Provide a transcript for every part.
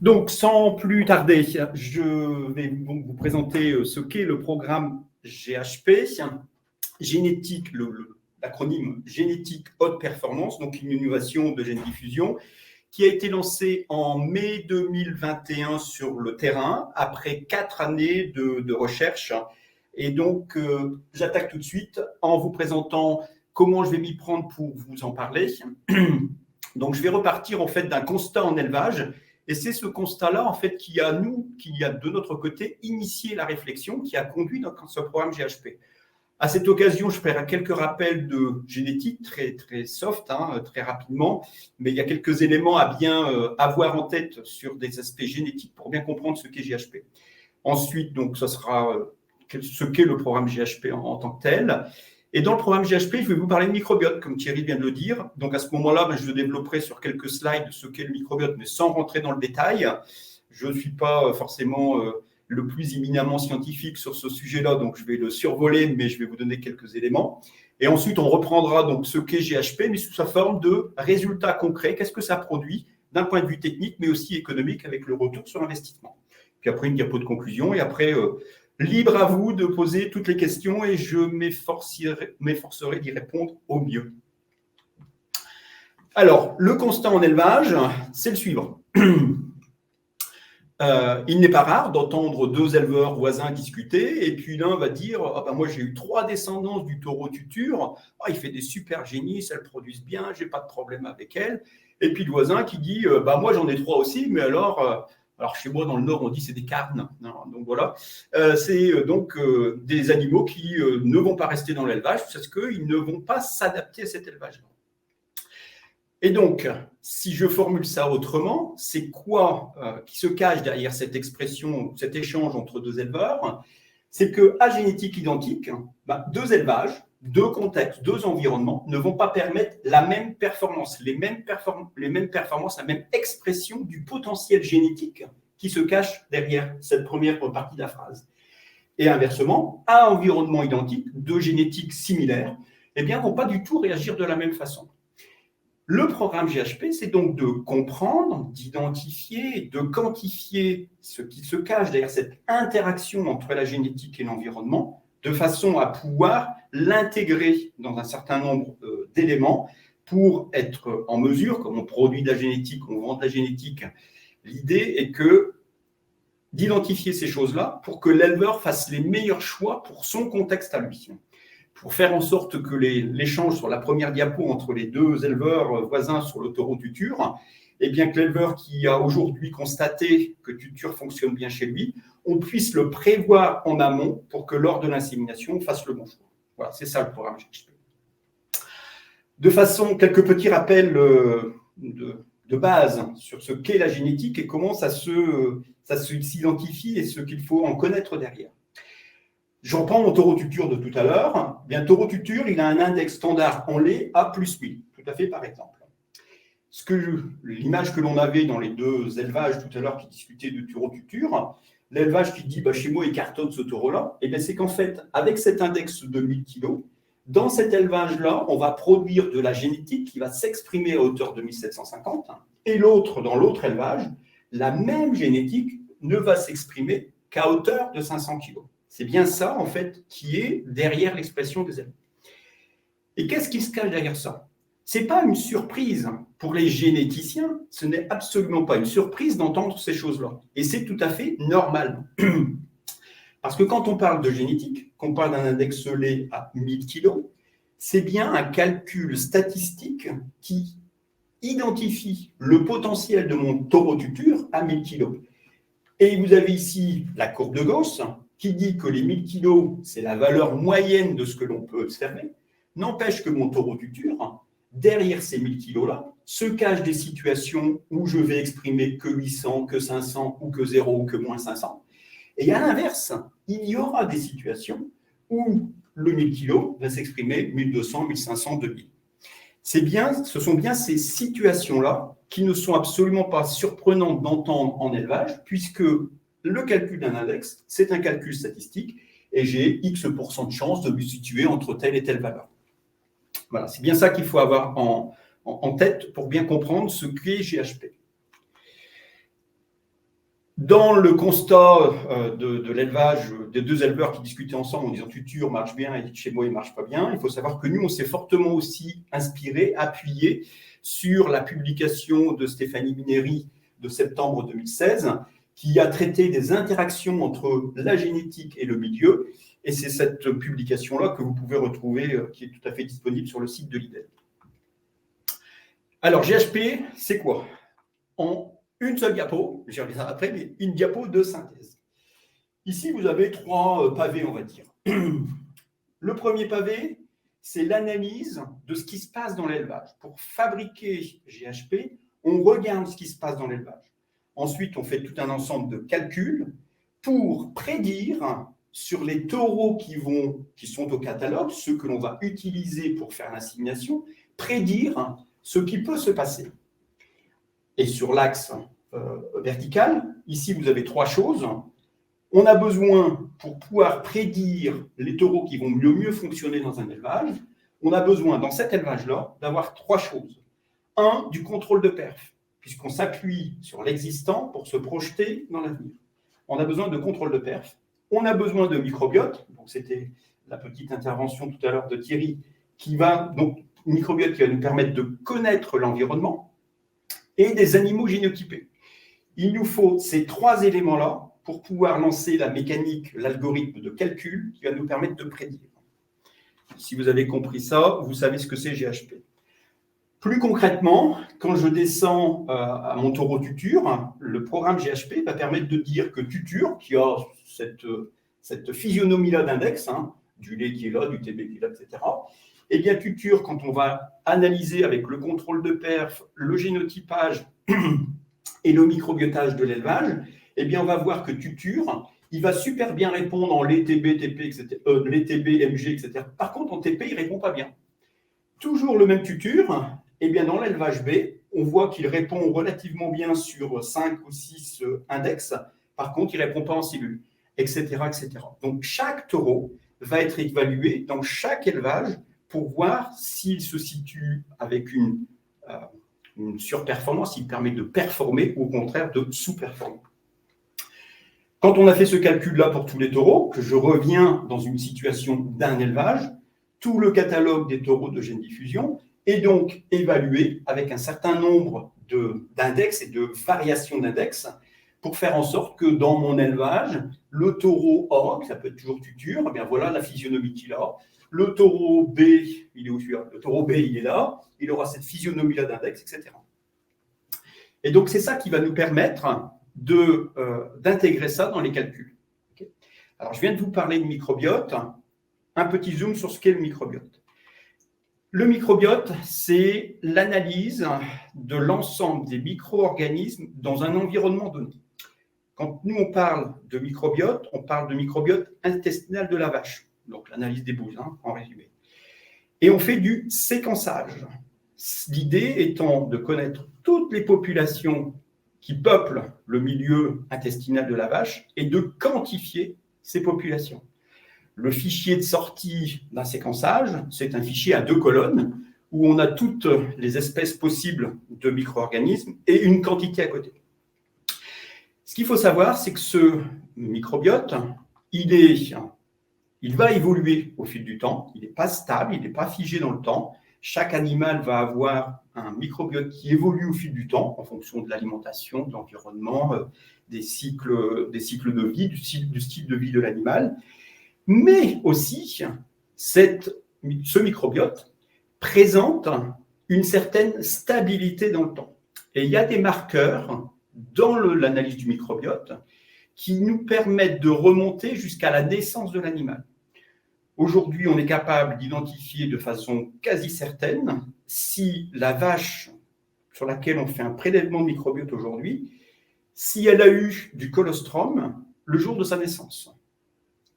Donc, sans plus tarder, je vais donc vous présenter ce qu'est le programme GHP, génétique, l'acronyme génétique haute performance, donc une innovation de gène diffusion, qui a été lancé en mai 2021 sur le terrain, après 4 années de recherche. Et donc, j'attaque tout de suite en vous présentant comment je vais m'y prendre pour vous en parler. Donc, je vais repartir en fait d'un constat en élevage. Et c'est ce constat-là, en fait, qui a de notre côté initié la réflexion qui a conduit dans ce programme GHP. À cette occasion, je ferai quelques rappels de génétique très, très soft, très rapidement, mais il y a quelques éléments à bien avoir en tête sur des aspects génétiques pour bien comprendre ce qu'est GHP. Ensuite, donc, ce sera ce qu'est le programme GHP en tant que tel. Et dans le programme GHP, je vais vous parler de microbiote, comme Thierry vient de le dire. Donc, à ce moment-là, je développerai sur quelques slides ce qu'est le microbiote, mais sans rentrer dans le détail. Je ne suis pas forcément le plus éminemment scientifique sur ce sujet-là, donc je vais le survoler, mais je vais vous donner quelques éléments. Et ensuite, on reprendra donc ce qu'est GHP, mais sous sa forme de résultats concrets. Qu'est-ce que ça produit d'un point de vue technique, mais aussi économique, avec le retour sur investissement. Puis après, une diapo de conclusion, et après, libre à vous de poser toutes les questions, et je m'efforcerai d'y répondre au mieux. Alors, le constat en élevage, c'est le suivant. Il n'est pas rare d'entendre deux éleveurs voisins discuter, et puis l'un va dire « Ah ben moi j'ai eu 3 descendances du taureau tuture, il fait des super génisses, elles produisent bien, j'ai pas de problème avec elles. » Et puis le voisin qui dit « Bah moi j'en ai 3 aussi, mais alors chez moi dans le Nord on dit c'est des carnes. » Donc voilà, c'est donc des animaux qui ne vont pas rester dans l'élevage parce qu'ils ne vont pas s'adapter à cet élevage-là. Et donc, si je formule ça autrement, c'est quoi qui se cache derrière cette expression, cet échange entre deux éleveurs? C'est qu'à génétique identique, deux élevages, deux contextes, deux environnements ne vont pas permettre la même performance, les mêmes performances, la même expression du potentiel génétique qui se cache derrière cette première partie de la phrase. Et inversement, à environnement identique, deux génétiques similaires, ne vont pas du tout réagir de la même façon. Le programme GHP, c'est donc de comprendre, d'identifier, de quantifier ce qui se cache derrière cette interaction entre la génétique et l'environnement, de façon à pouvoir l'intégrer dans un certain nombre d'éléments pour être en mesure, comme on produit de la génétique, on vend de la génétique, l'idée est d'identifier ces choses-là pour que l'éleveur fasse les meilleurs choix pour son contexte à lui. Pour faire en sorte que l'échange sur la première diapo entre les deux éleveurs voisins sur le taureau tuture, que l'éleveur qui a aujourd'hui constaté que tuture fonctionne bien chez lui, on puisse le prévoir en amont pour que lors de l'insémination, on fasse le bon choix. Voilà, c'est ça le programme GHP. De façon, quelques petits rappels de base sur ce qu'est la génétique et comment ça s'identifie et ce qu'il faut en connaître derrière. Je reprends mon taureau tuture de tout à l'heure. Taureau tuture, il a un index standard en lait A plus 8, tout à fait par exemple. L'image que l'on avait dans les deux élevages tout à l'heure qui discutaient de taureau tuture, l'élevage qui dit chez moi il cartonne ce taureau-là, c'est qu'en fait, avec cet index de 1000 kg, dans cet élevage-là, on va produire de la génétique qui va s'exprimer à hauteur de 1750, et dans l'autre élevage, la même génétique ne va s'exprimer qu'à hauteur de 500 kg. C'est bien ça, en fait, qui est derrière l'expression des éleveurs. Et qu'est-ce qui se cache derrière ça? Ce n'est pas une surprise pour les généticiens, ce n'est absolument pas une surprise d'entendre ces choses-là. Et c'est tout à fait normal. Parce que quand on parle de génétique, qu'on parle d'un index lait à 1000 kg, c'est bien un calcul statistique qui identifie le potentiel de mon taureau tuture à 1000 kg. Et vous avez ici la courbe de Gauss, qui dit que les 1000 kg, c'est la valeur moyenne de ce que l'on peut observer. N'empêche que mon taureau tuture, derrière ces 1000 kg-là, se cachent des situations où je vais exprimer que 800, que 500, ou que 0, ou que moins 500. Et à l'inverse, il y aura des situations où le 1000 kg va s'exprimer 1200, 1500, 2000. Ce sont bien ces situations-là qui ne sont absolument pas surprenantes d'entendre en élevage, puisque le calcul d'un index, c'est un calcul statistique, et j'ai X% de chance de me situer entre telle et telle valeur. Voilà, c'est bien ça qu'il faut avoir en, en, en, tête pour bien comprendre ce qu'est GHP. Dans le constat de l'élevage, des deux éleveurs qui discutaient ensemble en disant tuture marche bien et chez moi il marche pas bien, il faut savoir que nous on s'est fortement aussi inspiré, appuyé sur la publication de Stéphanie Mineri de septembre 2016 qui a traité des interactions entre la génétique et le milieu, et c'est cette publication-là que vous pouvez retrouver, qui est tout à fait disponible sur le site de l'IDEL. Alors GHP, c'est quoi? En une seule diapo, j'y reviendrai après, mais une diapo de synthèse. Ici, vous avez 3 pavés, on va dire. Le premier pavé, c'est l'analyse de ce qui se passe dans l'élevage. Pour fabriquer GHP, on regarde ce qui se passe dans l'élevage. Ensuite, on fait tout un ensemble de calculs pour prédire sur les taureaux qui sont au catalogue, ceux que l'on va utiliser pour faire l'insémination, prédire ce qui peut se passer. Et sur l'axe vertical, ici, vous avez 3 choses. On a besoin, pour pouvoir prédire les taureaux qui vont le mieux fonctionner dans un élevage, on a besoin, dans cet élevage-là, d'avoir 3 choses. 1, du contrôle de perf, puisqu'on s'appuie sur l'existant pour se projeter dans l'avenir. On a besoin de contrôle de perf. On a besoin de microbiote. Donc, c'était la petite intervention tout à l'heure de Thierry, microbiote qui va nous permettre de connaître l'environnement, et des animaux génotypés. Il nous faut ces 3 éléments-là pour pouvoir lancer la mécanique, l'algorithme de calcul qui va nous permettre de prédire. Si vous avez compris ça, vous savez ce que c'est GHP. Plus concrètement, quand je descends à mon taureau tuture, le programme GHP va permettre de dire que tuture, qui a cette physionomie-là d'index, du lait qui est là, du TB qui est là, etc., eh bien, tuture, quand on va analyser avec le contrôle de perf, le génotypage et le microbiotage de l'élevage, eh bien, on va voir que tuture, il va super bien répondre en lait TB, TP, etc., lait TB, MG, etc. Par contre, en TP, il ne répond pas bien. Toujours le même tuture, eh bien, dans l'élevage B, on voit qu'il répond relativement bien sur 5 ou 6 index. Par contre, il ne répond pas en cellule, etc., etc. Donc, chaque taureau va être évalué dans chaque élevage pour voir s'il se situe avec une surperformance, s'il permet de performer ou au contraire de sous-performer. Quand on a fait ce calcul-là pour tous les taureaux, que je reviens dans une situation d'un élevage, tout le catalogue des taureaux de gène diffusion est donc évalué avec un certain nombre d'index et de variations d'index pour faire en sorte que dans mon élevage, le taureau A, ça peut être toujours tuture, eh bien voilà la physionomie qu'il a. Le taureau B, il est où celui-là? Le taureau B, il est là, il aura cette physionomie-là d'index, etc. Et donc, c'est ça qui va nous permettre d'intégrer ça dans les calculs. Okay. Alors, je viens de vous parler de microbiote. Un petit zoom sur ce qu'est le microbiote. Le microbiote, c'est l'analyse de l'ensemble des micro-organismes dans un environnement donné. Quand nous, on parle de microbiote intestinal de la vache. Donc, l'analyse des bouses, en résumé. Et on fait du séquençage. L'idée étant de connaître toutes les populations qui peuplent le milieu intestinal de la vache et de quantifier ces populations. Le fichier de sortie d'un séquençage, c'est un fichier à 2 colonnes où on a toutes les espèces possibles de micro-organismes et une quantité à côté. Ce qu'il faut savoir, c'est que ce microbiote, il va évoluer au fil du temps, il n'est pas stable, il n'est pas figé dans le temps. Chaque animal va avoir un microbiote qui évolue au fil du temps en fonction de l'alimentation, de l'environnement, des cycles de vie, du style de vie de l'animal. Mais aussi, ce microbiote présente une certaine stabilité dans le temps. Et il y a des marqueurs dans l'analyse du microbiote qui nous permettent de remonter jusqu'à la naissance de l'animal. Aujourd'hui, on est capable d'identifier de façon quasi certaine si la vache sur laquelle on fait un prélèvement de microbiote aujourd'hui, si elle a eu du colostrum le jour de sa naissance.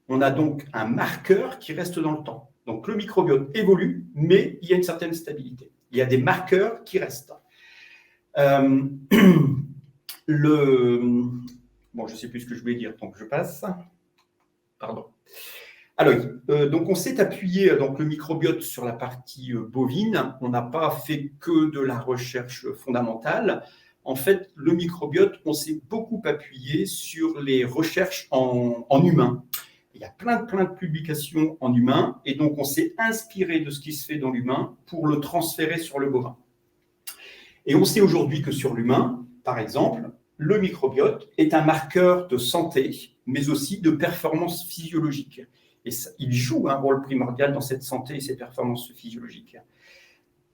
On a donc un marqueur qui reste dans le temps. Donc le microbiote évolue, mais il y a une certaine stabilité. Il y a des marqueurs qui restent. Bon, je ne sais plus ce que je voulais dire, donc je passe. Pardon. Alors, donc on s'est appuyé, donc le microbiote sur la partie bovine. On n'a pas fait que de la recherche fondamentale. en fait, le microbiote, on s'est beaucoup appuyé sur les recherches en humain. Il y a plein de publications en humain, et donc on s'est inspiré de ce qui se fait dans l'humain pour le transférer sur le bovin. Et on sait aujourd'hui que sur l'humain, par exemple, le microbiote est un marqueur de santé, mais aussi de performance physiologique. Et ça, il joue un rôle primordial dans cette santé et ces performances physiologiques.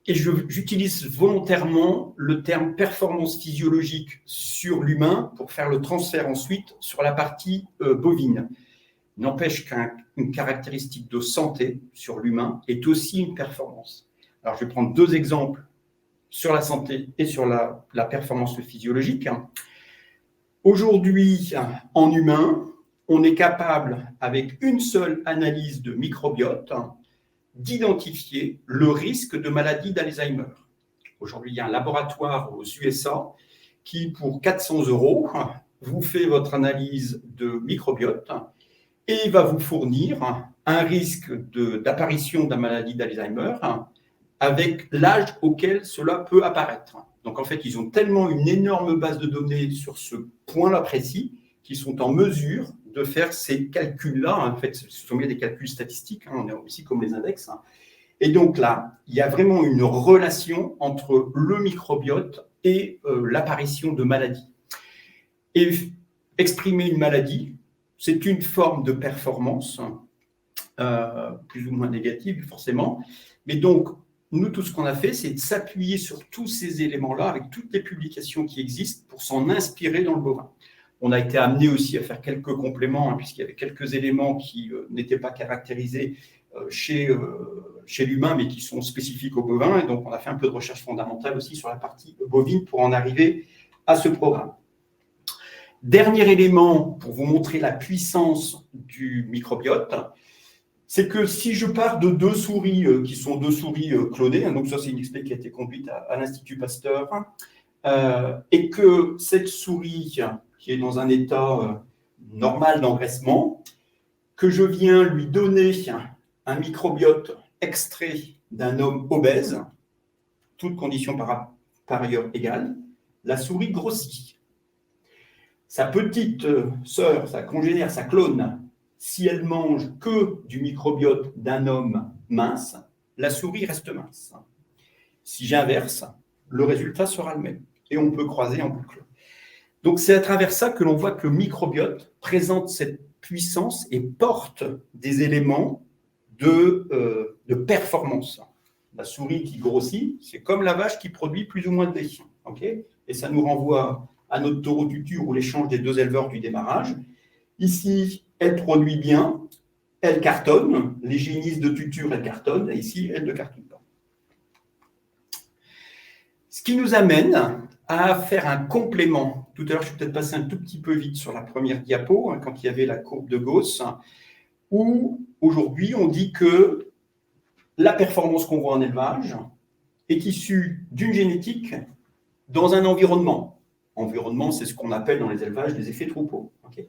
Et j'utilise volontairement le terme performance physiologique sur l'humain pour faire le transfert ensuite sur la partie bovine. N'empêche qu'une caractéristique de santé sur l'humain est aussi une performance. Alors, je vais prendre 2 exemples sur la santé et sur la performance physiologique. Aujourd'hui, en humain, on est capable, avec une seule analyse de microbiote, d'identifier le risque de maladie d'Alzheimer. Aujourd'hui, il y a un laboratoire aux USA qui, pour 400 €, vous fait votre analyse de microbiote et va vous fournir un risque d'apparition de la maladie d'Alzheimer avec l'âge auquel cela peut apparaître. Donc, en fait, ils ont tellement une énorme base de données sur ce point-là précis qu'ils sont en mesure de faire ces calculs-là. En fait, ce sont bien des calculs statistiques, on est aussi comme les index. Et donc là, il y a vraiment une relation entre le microbiote et l'apparition de maladies. Et exprimer une maladie, c'est une forme de performance, plus ou moins négative forcément. Mais donc, nous, tout ce qu'on a fait, c'est de s'appuyer sur tous ces éléments-là, avec toutes les publications qui existent, pour s'en inspirer dans le bovin. On a été amené aussi à faire quelques compléments, puisqu'il y avait quelques éléments qui n'étaient pas caractérisés chez l'humain, mais qui sont spécifiques au bovin. Et donc, on a fait un peu de recherche fondamentale aussi sur la partie bovine pour en arriver à ce programme. Dernier élément pour vous montrer la puissance du microbiote, c'est que si je pars de 2 souris qui sont 2 souris clonées, donc ça c'est une expérience qui a été conduite à l'Institut Pasteur, et que cette souris qui est dans un état normal d'engraissement, que je viens lui donner un microbiote extrait d'un homme obèse, toutes conditions par ailleurs égales, la souris grossit. Sa petite sœur, sa congénère, sa clone, si elle mange que du microbiote d'un homme mince, la souris reste mince. Si j'inverse, le résultat sera le même. Et on peut croiser en boucle. Donc, c'est à travers ça que l'on voit que le microbiote présente cette puissance et porte des éléments de performance. La souris qui grossit, c'est comme la vache qui produit plus ou moins de lait. Okay, et ça nous renvoie à notre taureau tuture ou l'échange des 2 éleveurs du démarrage. Ici, elle produit bien, elle cartonne, les génisses de tuture, elle cartonne, et ici, elle ne cartonne pas. Ce qui nous amène à faire un complément. Tout à l'heure, je suis peut-être passé un tout petit peu vite sur la première diapo, quand il y avait la courbe de Gauss, où aujourd'hui, on dit que la performance qu'on voit en élevage est issue d'une génétique dans un environnement. Environnement, c'est ce qu'on appelle dans les élevages des effets troupeaux. Okay.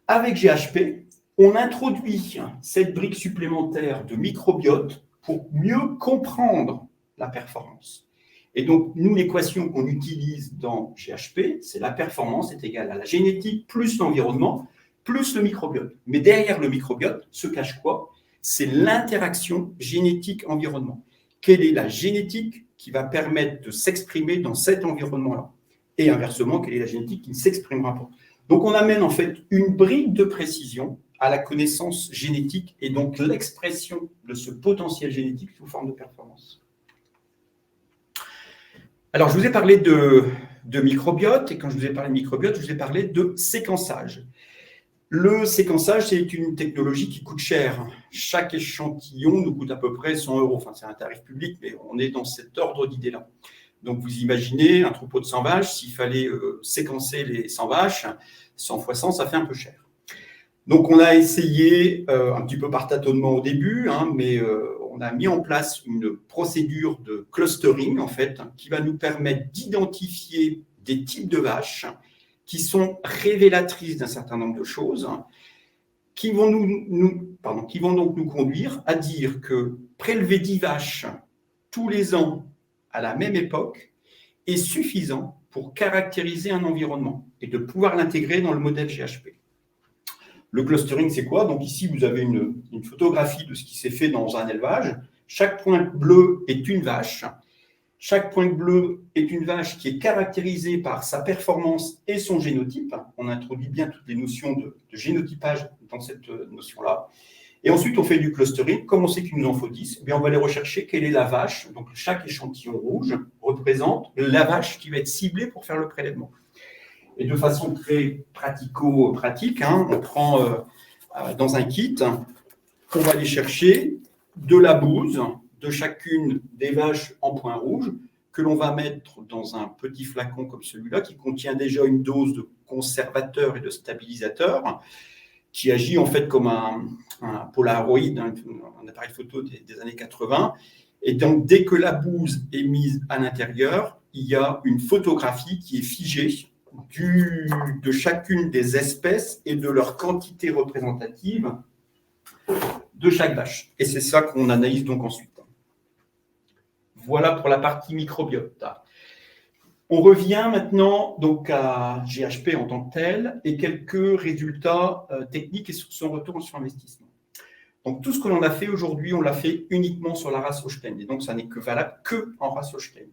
Avec GHP, on introduit cette brique supplémentaire de microbiote pour mieux comprendre la performance. Et donc, nous, l'équation qu'on utilise dans GHP, c'est la performance est égale à la génétique plus l'environnement plus le microbiote. Mais derrière le microbiote se cache quoi? C'est l'interaction génétique-environnement. Quelle est la génétique qui va permettre de s'exprimer dans cet environnement-là? Et inversement, quelle est la génétique qui ne s'exprimera pas? Donc, on amène en fait une brique de précision à la connaissance génétique et donc l'expression de ce potentiel génétique sous forme de performance. Alors, je vous ai parlé de microbiote, et quand je vous ai parlé de microbiote, je vous ai parlé de séquençage. Le séquençage, c'est une technologie qui coûte cher. Chaque échantillon nous coûte à peu près 100 €. Enfin, c'est un tarif public, mais on est dans cet ordre d'idée-là. Donc, vous imaginez un troupeau de 100 vaches, s'il fallait séquencer les 100 vaches, 100 fois 100, ça fait un peu cher. Donc, on a essayé, un petit peu par tâtonnement au début, mais on a mis en place une procédure de clustering, en fait, qui va nous permettre d'identifier des types de vaches qui sont révélatrices d'un certain nombre de choses, qui vont donc nous conduire à dire que prélever 10 vaches tous les ans à la même époque est suffisant pour caractériser un environnement et de pouvoir l'intégrer dans le modèle GHP. Le clustering, c'est quoi? Donc ici, vous avez une photographie de ce qui s'est fait dans un élevage. Chaque point bleu est une vache. Chaque point bleu est une vache qui est caractérisée par sa performance et son génotype. On introduit bien toutes les notions de génotypage dans cette notion-là. Et ensuite, on fait du clustering. Comme on sait qu'il nous en faut 10, eh bien, on va aller rechercher quelle est la vache. Donc, chaque échantillon rouge représente la vache qui va être ciblée pour faire le prélèvement. Et de façon très pratico-pratique, on prend dans un kit, on va aller chercher de la bouse de chacune des vaches en point rouge que l'on va mettre dans un petit flacon comme celui-là qui contient déjà une dose de conservateur et de stabilisateur qui agit en fait comme un Polaroid, un appareil photo des années 80. Et donc, dès que la bouse est mise à l'intérieur, il y a une photographie qui est figée de chacune des espèces et de leur quantité représentative de chaque vache. Et c'est ça qu'on analyse donc ensuite. Voilà pour la partie microbiote. On revient maintenant donc à GHP en tant que tel et quelques résultats techniques et sur son retour sur investissement. Donc tout ce que l'on a fait aujourd'hui, on l'a fait uniquement sur la race Holstein. Et donc ça n'est que valable que en race Holstein.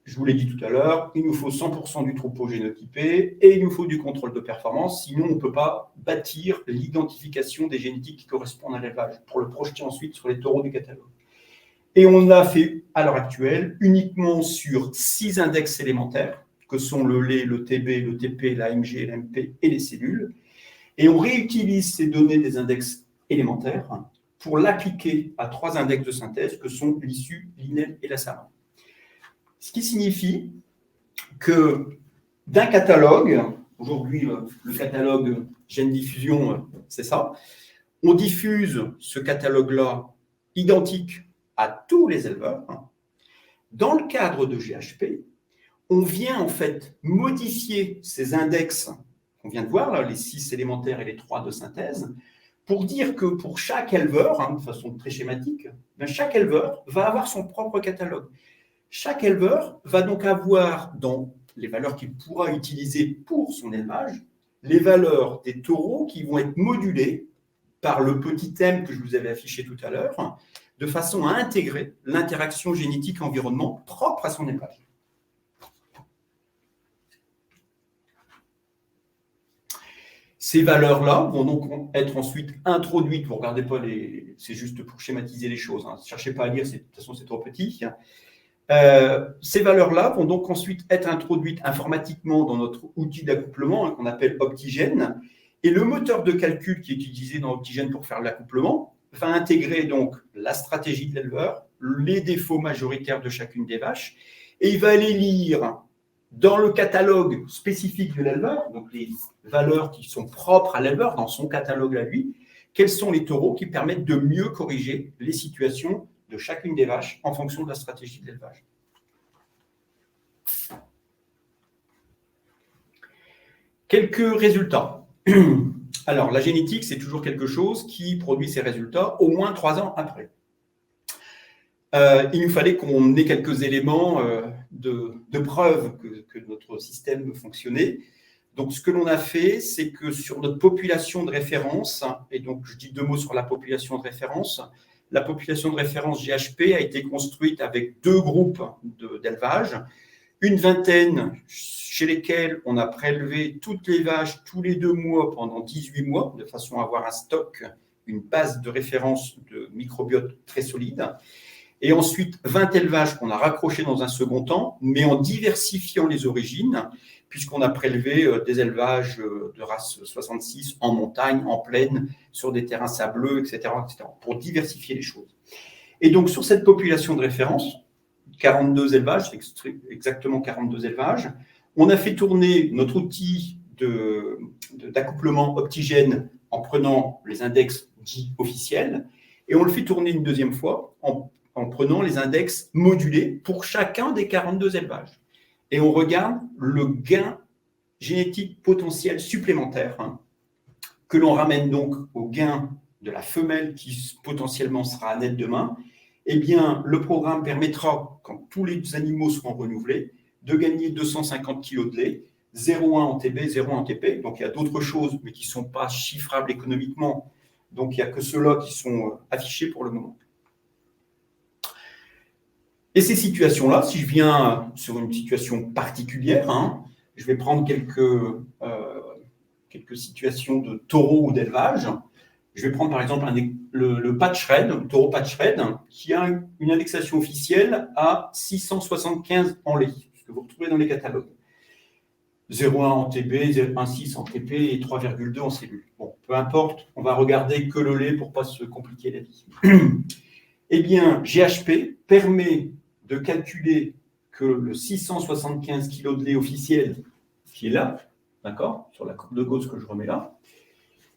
Je vous l'ai dit tout à l'heure, il nous faut 100% du troupeau génotypé et il nous faut du contrôle de performance, sinon on ne peut pas bâtir l'identification des génétiques qui correspondent à l'élevage pour le projeter ensuite sur les taureaux du catalogue. Et on l'a fait à l'heure actuelle uniquement sur 6 index élémentaires, que sont le lait, le TB, le TP, l'AMG, l'MP et les cellules. Et on réutilise ces données des index élémentaires pour l'appliquer à 3 index de synthèse, que sont l'issue, l'INEL et la SAMA. Ce qui signifie que d'un catalogue, aujourd'hui le catalogue gène diffusion, c'est ça, on diffuse ce catalogue-là identique à tous les éleveurs. Dans le cadre de GHP, on vient en fait modifier ces index qu'on vient de voir, là, les 6 élémentaires et les 3 de synthèse, pour dire que pour chaque éleveur, de façon très schématique, chaque éleveur va avoir son propre catalogue. Chaque éleveur va donc avoir dans les valeurs qu'il pourra utiliser pour son élevage, les valeurs des taureaux qui vont être modulées par le petit thème que je vous avais affiché tout à l'heure, de façon à intégrer l'interaction génétique-environnement propre à son élevage. Ces valeurs-là vont donc être ensuite introduites, vous ne regardez pas, c'est juste pour schématiser les choses, ne cherchez pas à lire, de toute façon c'est trop petit. Ces valeurs-là vont donc ensuite être introduites informatiquement dans notre outil d'accouplement qu'on appelle Optigène, et le moteur de calcul qui est utilisé dans Optigène pour faire l'accouplement va intégrer donc la stratégie de l'éleveur, les défauts majoritaires de chacune des vaches, et il va aller lire dans le catalogue spécifique de l'éleveur, donc les valeurs qui sont propres à l'éleveur dans son catalogue à lui, quels sont les taureaux qui permettent de mieux corriger les situations de chacune des vaches en fonction de la stratégie de l'élevage. Quelques résultats. Alors, la génétique, c'est toujours quelque chose qui produit ses résultats au moins 3 ans après. Il nous fallait qu'on ait quelques éléments de preuve que notre système fonctionnait. Donc, ce que l'on a fait, c'est que sur notre population de référence, et donc je dis 2 mots sur la population de référence, la population de référence GHP a été construite avec 2 groupes d'élevage, une vingtaine chez lesquels on a prélevé toutes les vaches tous les 2 mois pendant 18 mois, de façon à avoir un stock, une base de référence de microbiote très solide. Et ensuite, 20 élevages qu'on a raccrochés dans un second temps, mais en diversifiant les origines, puisqu'on a prélevé des élevages de race 66 en montagne, en plaine, sur des terrains sableux, etc., pour diversifier les choses. Et donc, sur cette population de référence, 42 élevages, c'est exactement 42 élevages, on a fait tourner notre outil d'accouplement Optigène en prenant les index dits officiels, et on le fait tourner une deuxième fois en prenant les index modulés pour chacun des 42 élevages. Et on regarde le gain génétique potentiel supplémentaire que l'on ramène donc au gain de la femelle qui potentiellement sera nette demain. Eh bien, le programme permettra, quand tous les animaux seront renouvelés, de gagner 250 kg de lait, 0,1 en TB, 0,1 en TP. Donc, il y a d'autres choses, mais qui ne sont pas chiffrables économiquement. Donc, il n'y a que ceux-là qui sont affichés pour le moment. Et ces situations-là, si je viens sur une situation particulière, je vais prendre quelques situations de taureaux ou d'élevage. Je vais prendre par exemple le patch red, le taureau patch red, qui a une indexation officielle à 675 en lait, ce que vous retrouvez dans les catalogues. 0,1 en TB, 0,16 en TP et 3,2 en cellule. Bon, peu importe, on va regarder que le lait pour ne pas se compliquer la vie. Eh bien, GHP permet de calculer que le 675 kg de lait officiel, qui est là, d'accord, sur la courbe de Gauss que je remets là,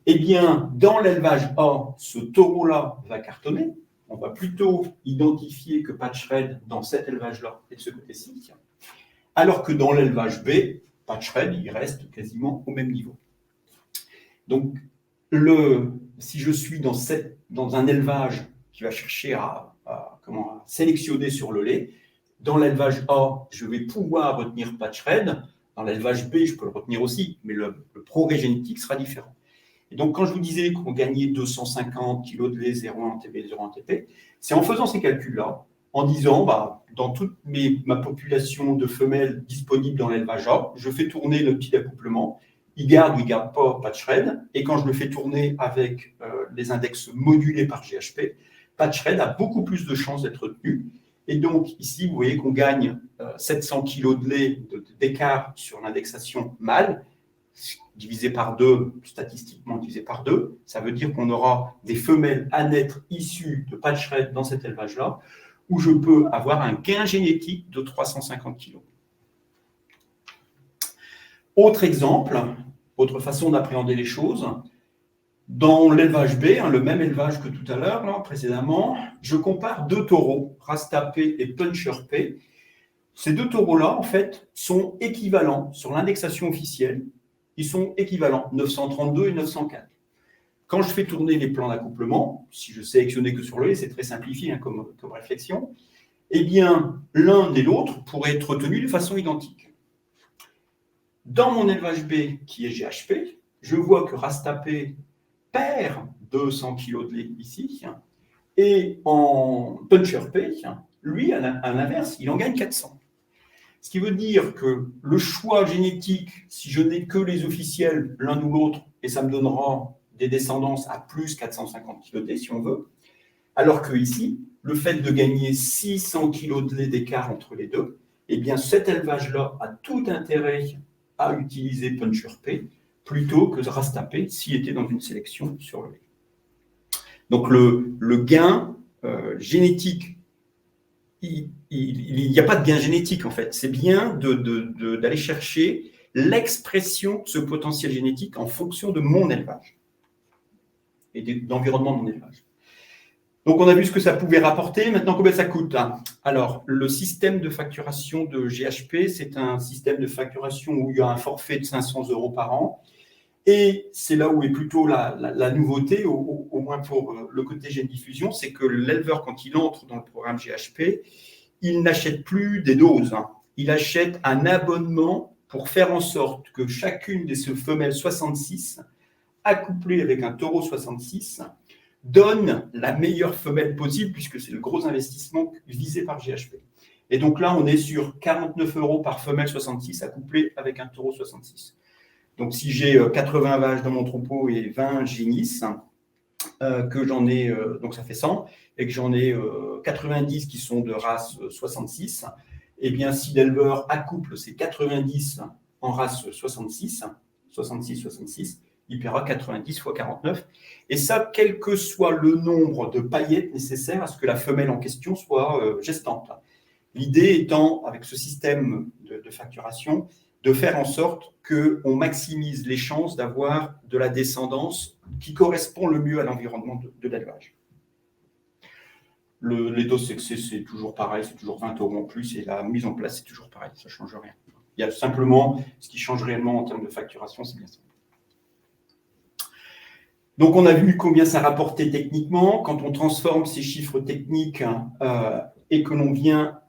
eh bien, dans l'élevage A, ce taureau-là va cartonner. On va plutôt identifier que patch red dans cet élevage-là et de ce côté-ci. Alors que dans l'élevage B, patch red, il reste quasiment au même niveau. Donc, si je suis dans un élevage qui va chercher à sélectionner sur le lait, dans l'élevage A, je vais pouvoir retenir patch red. Dans l'élevage B, je peux le retenir aussi, mais le progrès génétique sera différent. Et donc, quand je vous disais qu'on gagnait 250 kg de lait, 0,1 en TB, 0,1 en TP, c'est en faisant ces calculs-là, en disant, dans toute ma population de femelles disponibles dans l'élevage A, je fais tourner le petit d'accouplement, il garde ou il ne garde pas patch red, et quand je le fais tourner avec les index modulés par GHP, patch red a beaucoup plus de chances d'être retenu. Et donc, ici, vous voyez qu'on gagne 700 kg de lait d'écart sur l'indexation mâle, divisé par 2, statistiquement divisé par 2, ça veut dire qu'on aura des femelles à naître issues de patch red dans cet élevage-là, où je peux avoir un gain génétique de 350 kg. Autre exemple, autre façon d'appréhender les choses, dans l'élevage B, le même élevage que tout à l'heure, précédemment, je compare deux taureaux, Rasta P et Puncher P. Ces deux taureaux-là, en fait, sont équivalents sur l'indexation officielle. Ils sont équivalents, 932 et 904. Quand je fais tourner les plans d'accouplement, si je sélectionnais que sur le lait, c'est très simplifié comme réflexion, eh bien, l'un et l'autre pourraient être retenus de façon identique. Dans mon élevage B, qui est GHP, je vois que Rasta P perd 200 kg de lait ici, et en Puncher P, lui, à l'inverse, il en gagne 400. Ce qui veut dire que le choix génétique, si je n'ai que les officiels, l'un ou l'autre, et ça me donnera des descendances à plus 450 kg de lait, si on veut, alors que ici, le fait de gagner 600 kg de lait d'écart entre les deux, eh bien cet élevage-là a tout intérêt à utiliser Puncher P plutôt que Rasta P s'il était dans une sélection sur le lait. Donc le gain génétique, il n'y a pas de gain génétique en fait. C'est bien d'aller chercher l'expression de ce potentiel génétique en fonction de mon élevage et de l'environnement de mon élevage. Donc, on a vu ce que ça pouvait rapporter. Maintenant, combien ça coûte ? Alors, le système de facturation de GHP, c'est un système de facturation où il y a un forfait de 500 € par an. Et c'est là où est plutôt la nouveauté, au moins pour le côté gène diffusion, c'est que l'éleveur, quand il entre dans le programme GHP, il n'achète plus des doses. Il achète un abonnement pour faire en sorte que chacune de ces femelles 66, accouplées avec un taureau 66, donne la meilleure femelle possible, puisque c'est le gros investissement visé par GHP. Et donc là, on est sur 49 € par femelle 66 accouplée avec un taureau 66. Donc si j'ai 80 vaches dans mon troupeau et 20 génisses, que j'en ai, donc ça fait 100, et que j'en ai 90 qui sont de race 66, eh bien si l'éleveur accouple ces 90 en race 66, il paiera 90 fois 49. Et ça, quel que soit le nombre de paillettes nécessaires à ce que la femelle en question soit gestante. L'idée étant, avec ce système de facturation, de faire en sorte qu'on maximise les chances d'avoir de la descendance qui correspond le mieux à l'environnement de l'élevage. Les doses sexées, c'est toujours pareil, c'est toujours 20 € en plus, et la mise en place, c'est toujours pareil, ça ne change rien. Il y a simplement, ce qui change réellement en termes de facturation, c'est bien ça. Donc, on a vu combien ça rapportait techniquement. Quand on transforme ces chiffres techniques et que l'on vient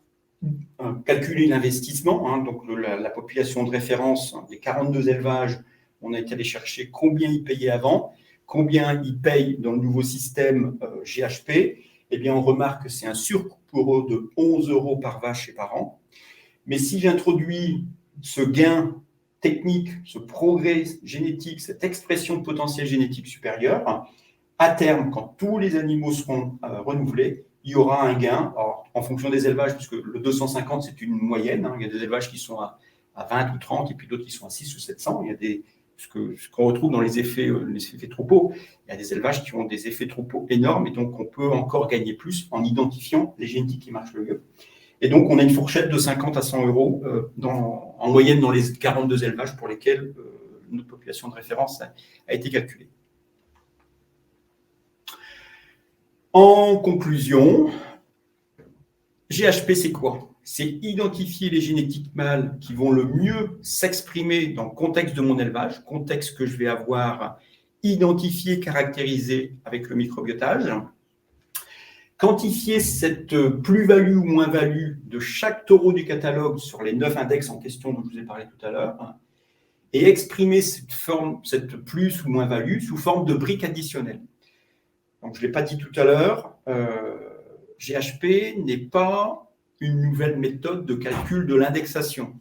calculer l'investissement, hein, donc la population de référence des 42 élevages, on a été allé chercher combien ils payaient avant, combien ils payent dans le nouveau système GHP. Eh bien, on remarque que c'est un surcoût pour eux de 11 € par vache et par an. Mais si j'introduis ce gain technique, ce progrès génétique, cette expression de potentiel génétique supérieur, à terme, quand tous les animaux seront renouvelés, il y aura un gain. Alors, en fonction des élevages, puisque le 250, c'est une moyenne. Hein, il y a des élevages qui sont à 20 ou 30, et puis d'autres qui sont à 6 ou 700. Il y a ce qu'on retrouve dans les effets troupeaux. Il y a des élevages qui ont des effets troupeaux énormes, et donc on peut encore gagner plus en identifiant les génétiques qui marchent le mieux. Et donc, on a une fourchette de 50 à 100 € en moyenne dans les 42 élevages pour lesquels notre population de référence a été calculée. En conclusion, GHP, c'est quoi? C'est identifier les génétiques mâles qui vont le mieux s'exprimer dans le contexte de mon élevage, contexte que je vais avoir identifié, caractérisé avec le microbiotage. Quantifier cette plus-value ou moins-value de chaque taureau du catalogue sur les 9 index en question dont je vous ai parlé tout à l'heure, et exprimer cette plus ou moins-value sous forme de briques additionnelles. Donc, je ne l'ai pas dit tout à l'heure, GHP n'est pas une nouvelle méthode de calcul de l'indexation.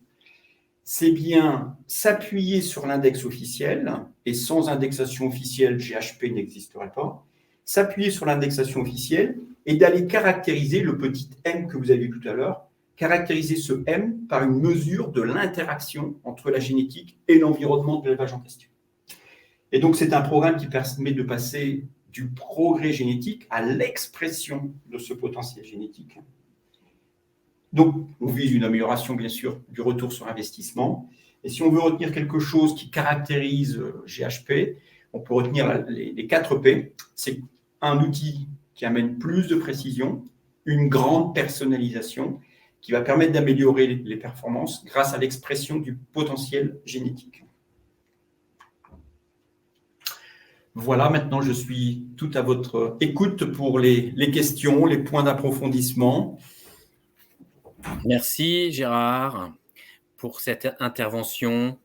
C'est bien s'appuyer sur l'index officiel, et sans indexation officielle, GHP n'existerait pas, s'appuyer sur l'indexation officielle et d'aller caractériser le petit m que vous avez vu tout à l'heure, caractériser ce m par une mesure de l'interaction entre la génétique et l'environnement de l'élevage en question. Et donc, c'est un programme qui permet de passer du progrès génétique à l'expression de ce potentiel génétique. Donc, on vise une amélioration, bien sûr, du retour sur investissement. Et si on veut retenir quelque chose qui caractérise GHP, on peut retenir les 4 P. C'est un outil qui amène plus de précision, une grande personnalisation qui va permettre d'améliorer les performances grâce à l'expression du potentiel génétique. Voilà, maintenant je suis tout à votre écoute pour les questions, les points d'approfondissement. Merci Gérard pour cette intervention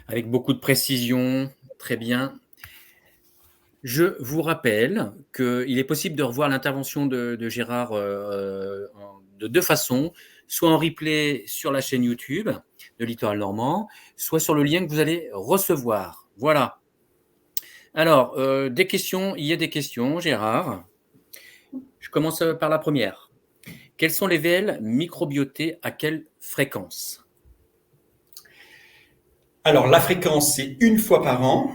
avec beaucoup de précision, très bien. Je vous rappelle qu'il est possible de revoir l'intervention de Gérard de 2 façons, soit en replay sur la chaîne YouTube de Littoral Normand, soit sur le lien que vous allez recevoir. Voilà. Alors, des questions, il y a des questions, Gérard. Je commence par la première. Quels sont les VL microbiotés à quelle fréquence? Alors, la fréquence, c'est 1 fois par an.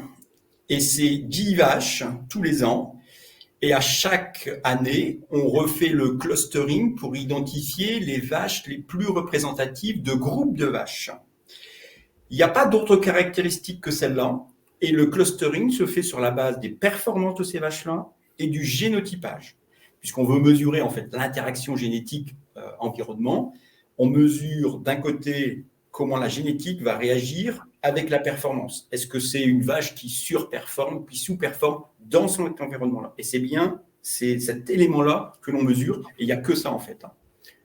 Et c'est 10 vaches tous les ans. Et à chaque année, on refait le clustering pour identifier les vaches les plus représentatives de groupes de vaches. Il n'y a pas d'autres caractéristiques que celle-là. Et le clustering se fait sur la base des performances de ces vaches-là et du génotypage. Puisqu'on veut mesurer en fait l'interaction génétique environnement, on mesure d'un côté comment la génétique va réagir avec la performance. Est-ce que c'est une vache qui surperforme, qui sous-performe dans son environnement-là? Et c'est bien cet élément-là que l'on mesure, et il n'y a que ça en fait.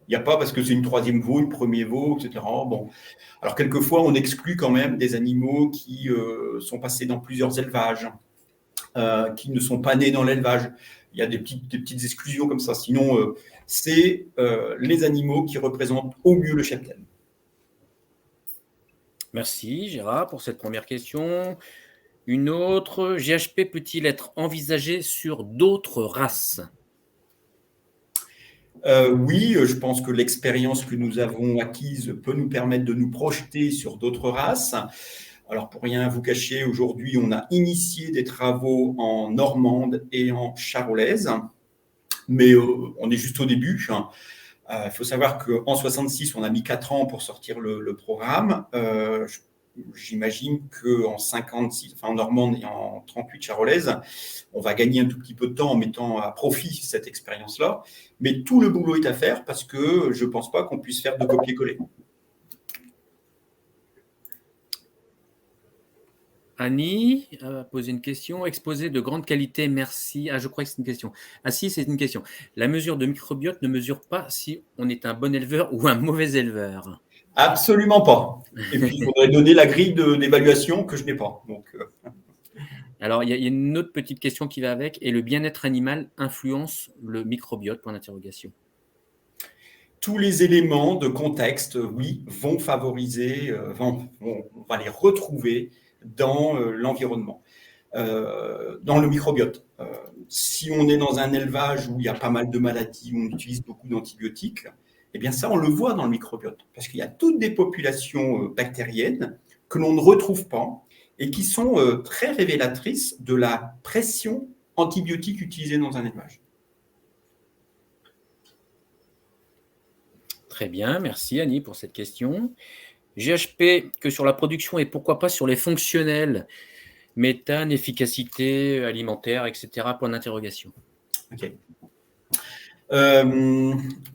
Il n'y a pas parce que c'est une 3e veau, une 1er veau, etc. Bon. Alors quelquefois, on exclut quand même des animaux qui sont passés dans plusieurs élevages, qui ne sont pas nés dans l'élevage. Il y a des petites exclusions comme ça. Sinon, c'est les animaux qui représentent au mieux le cheptel. Merci Gérard pour cette première question. Une autre, GHP peut-il être envisagé sur d'autres races? Oui, je pense que l'expérience que nous avons acquise peut nous permettre de nous projeter sur d'autres races. Alors, pour rien vous cacher, aujourd'hui, on a initié des travaux en normande et en charolaise, mais on est juste au début. Il faut savoir qu'en 66, on a mis 4 ans pour sortir le programme. J'imagine qu'en 56, enfin en normande et en 38 charolaise, on va gagner un tout petit peu de temps en mettant à profit cette expérience-là. Mais tout le boulot est à faire parce que je ne pense pas qu'on puisse faire de copier-coller. Annie a posé une question. Exposé de grande qualité, merci. Ah, je crois que c'est une question. Ah si, c'est une question. La mesure de microbiote ne mesure pas si on est un bon éleveur ou un mauvais éleveur. Absolument pas. Et puis, il faudrait donner la grille d'évaluation que je n'ai pas. Donc, Alors, il y a une autre petite question qui va avec. Et le bien-être animal influence le microbiote, point d'interrogation. tous les éléments de contexte, oui, vont favoriser, on va les retrouver dans l'environnement, dans le microbiote. Si on est dans un élevage où il y a pas mal de maladies, où on utilise beaucoup d'antibiotiques, eh bien ça, on le voit dans le microbiote, parce qu'il y a toutes des populations bactériennes que l'on ne retrouve pas et qui sont très révélatrices de la pression antibiotique utilisée dans un élevage. Très bien, merci Annie pour cette question. GHP que sur la production et pourquoi pas sur les fonctionnels, méthane, efficacité alimentaire, etc. Point d'interrogation. Ok.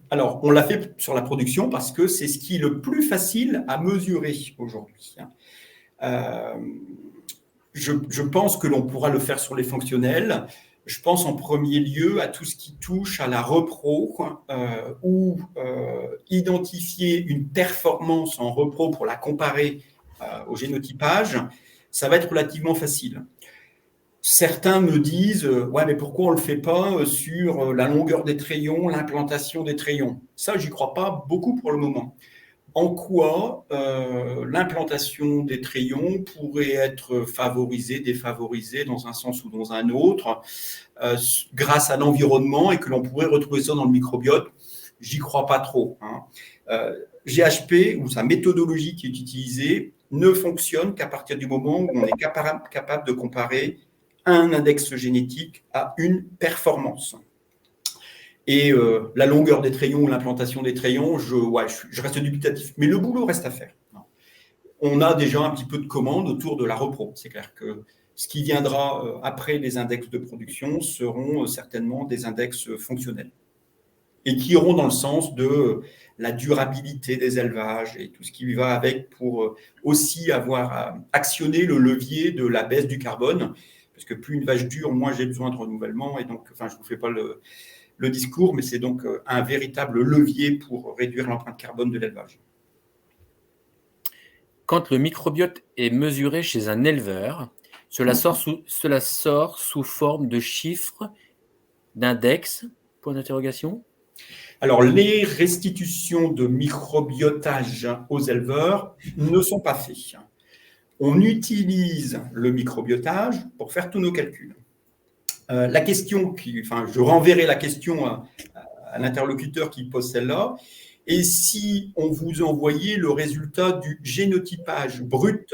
Alors, on l'a fait sur la production parce que c'est ce qui est le plus facile à mesurer aujourd'hui. Je pense que l'on pourra le faire sur les fonctionnels. Je pense en premier lieu à tout ce qui touche à la repro ou identifier une performance en repro pour la comparer au génotypage. Ça va être relativement facile. Certains me disent ouais, mais pourquoi on ne le fait pas sur la longueur des trayons, l'implantation des trayons? Ça, j'y crois pas beaucoup pour le moment. En quoi l'implantation des trayons pourrait être favorisée, défavorisée dans un sens ou dans un autre grâce à l'environnement et que l'on pourrait retrouver ça dans le microbiote? J'y crois pas trop. GHP ou sa méthodologie qui est utilisée ne fonctionne qu'à partir du moment où on est capable de comparer un index génétique à une performance. Et la longueur des trayons, l'implantation des trayons, je reste dubitatif. Mais le boulot reste à faire. On a déjà un petit peu de commandes autour de la repro. C'est clair que ce qui viendra après les index de production seront certainement des index fonctionnels et qui iront dans le sens de la durabilité des élevages et tout ce qui va avec pour aussi avoir actionné le levier de la baisse du carbone. Parce que plus une vache dure, moins j'ai besoin de renouvellement. Et donc, enfin, je ne vous fais pas le discours, mais c'est donc un véritable levier pour réduire l'empreinte carbone de l'élevage. Quand le microbiote est mesuré chez un éleveur, cela sort sous forme de chiffres, d'index, point d'interrogation. Alors, les restitutions de microbiotage aux éleveurs ne sont pas faites. On utilise le microbiotage pour faire tous nos calculs. La question, je renverrai la question à l'interlocuteur qui pose celle-là. Et si on vous envoyait le résultat du génotypage brut,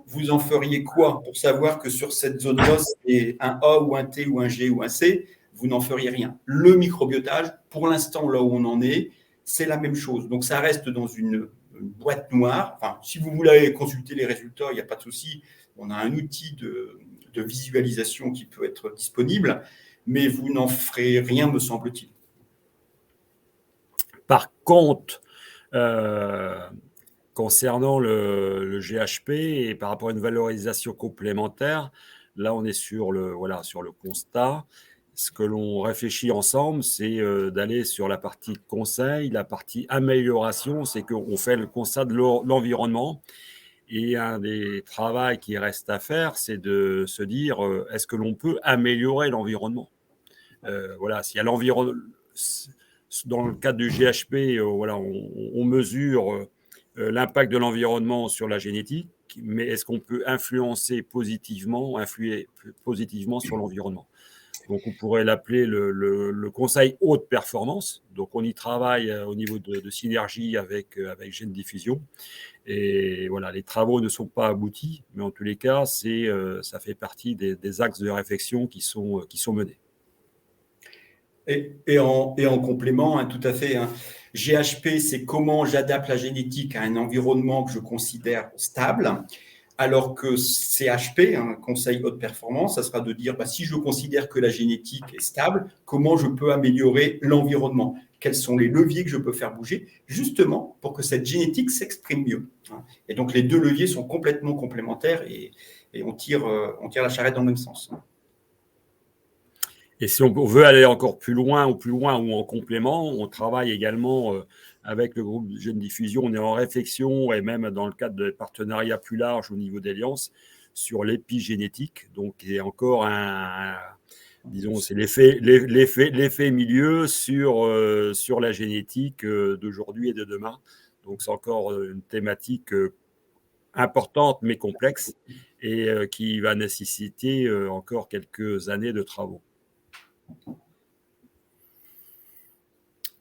vous en feriez quoi pour savoir que sur cette zone-là, c'est un A ou un T ou un G ou un C? Vous n'en feriez rien. Le microbiotage, pour l'instant, là où on en est, c'est la même chose. Donc, ça reste dans une boîte noire. Enfin, si vous voulez consulter les résultats, il n'y a pas de souci. On a un outil de visualisation qui peut être disponible, mais vous n'en ferez rien, me semble-t-il. Par contre, concernant le GHP et par rapport à une valorisation complémentaire, là, on est sur le constat. Ce que l'on réfléchit ensemble, c'est d'aller sur la partie conseil, la partie amélioration, c'est qu'on fait le constat de l'environnement. Et un des travaux qui reste à faire, c'est de se dire, est-ce que l'on peut améliorer l'environnement? S'il y a l'environnement, dans le cadre du GHP, on mesure l'impact de l'environnement sur la génétique, mais est-ce qu'on peut influer positivement sur l'environnement? Donc, on pourrait l'appeler le conseil haute performance. Donc, on y travaille au niveau de synergie avec Gène Diffusion. Et voilà, les travaux ne sont pas aboutis, mais en tous les cas, ça fait partie des axes de réflexion qui sont menés. Et en complément, tout à fait, GHP, c'est comment j'adapte la génétique à un environnement que je considère stable. Alors que CHP, un conseil haute performance, ça sera de dire si je considère que la génétique est stable, comment je peux améliorer l'environnement? Quels sont les leviers que je peux faire bouger, justement pour que cette génétique s'exprime mieux. Et donc les deux leviers sont complètement complémentaires et on tire la charrette dans le même sens. Et si on veut aller encore plus loin ou en complément, on travaille également avec le groupe Gènes Diffusion. On est en réflexion et même dans le cadre de partenariats plus larges au niveau d'Alliance sur l'épigénétique. Donc, il y a encore disons, c'est l'effet milieu sur la génétique d'aujourd'hui et de demain. Donc, c'est encore une thématique importante mais complexe et qui va nécessiter encore quelques années de travaux.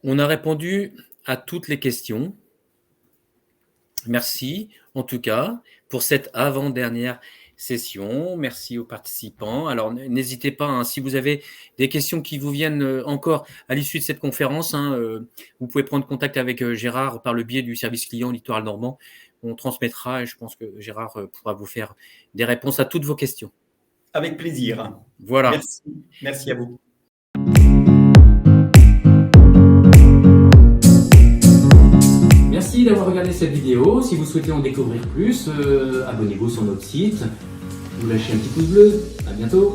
On a répondu à toutes les questions. Merci en tout cas pour cette avant-dernière session. Merci aux participants. Alors n'hésitez pas, si vous avez des questions qui vous viennent encore à l'issue de cette conférence, vous pouvez prendre contact avec Gérard par le biais du service client Littoral Normand. On transmettra et je pense que Gérard pourra vous faire des réponses à toutes vos questions. Avec plaisir. Voilà. Merci à vous. Merci d'avoir regardé cette vidéo. Si vous souhaitez en découvrir plus, abonnez-vous sur notre site. Vous lâchez un petit pouce bleu. À bientôt.